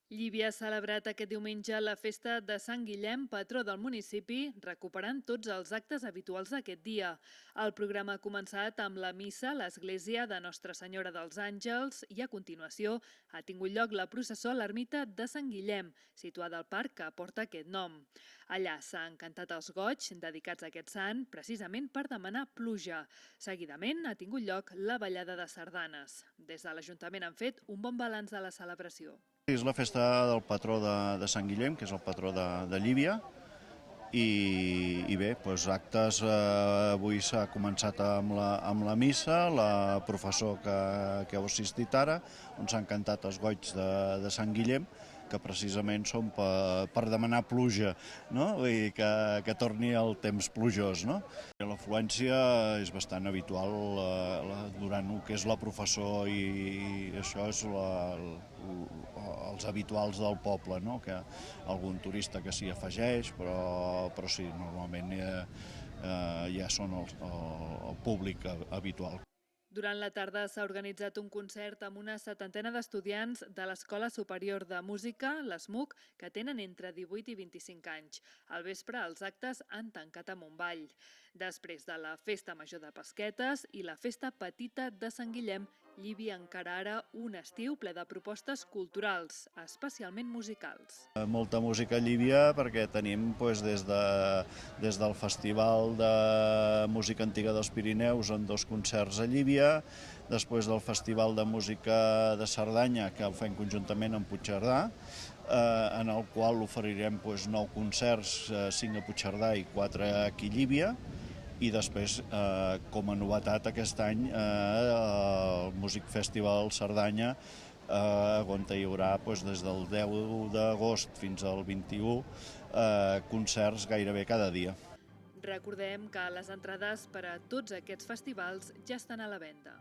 Llívia ha celebrat aquest diumenge la festa de Sant Guillem, patró del municipi, recuperant tots els actes habituals d'aquest dia. El programa ha començat amb la missa a l'església de Nostra Senyora dels Àngels i a continuació ha tingut lloc la processó a l'ermita de Sant Guillem, situada al parc que porta aquest nom. Allà s'han cantat els goigs dedicats a aquest sant, precisament per demanar pluja. Seguidament ha tingut lloc la ballada de sardanes. Des de l'Ajuntament han fet un bon balanç de la celebració. És la festa del patró de Sant Guillem, que és el patró de Llívia, i bé, doncs actes, avui s'ha començat amb la missa, la professor que heu assistit ara, on s'han cantat els goigs de Sant Guillem, que precisament són per demanar pluja, no? Vull dir que torni el temps plujós, no? L'afluència és bastant habitual durant el que és la professó i això és els habituals del poble, no? Que algun turista que s'hi afegeix, però sí, normalment ja són el públic habitual. Durant la tarda s'ha organitzat un concert amb una setantena d'estudiants de l'Escola Superior de Música, l'ESMUC, que tenen entre 18 i 25 anys. Al vespre, els actes han tancat amb un ball. Després de la Festa Major de Pesquetes i la Festa Petita de Sant Guillem, Llívia encara ara un estiu ple de propostes culturals, especialment musicals. Molta música a Llívia perquè tenim des del Festival de Música Antiga dels Pirineus en 2 concerts a Llívia, després del Festival de Música de Cerdanya, que el fem conjuntament amb Puigcerdà, en el qual oferirem 9 concerts, 5 a Puigcerdà i 4 aquí a Llívia, i després, com a novetat aquest any, el Music Festival Cerdanya, on hi haurà des del 10 d'agost fins al 21 concerts gairebé cada dia. Recordem que les entrades per a tots aquests festivals ja estan a la venda.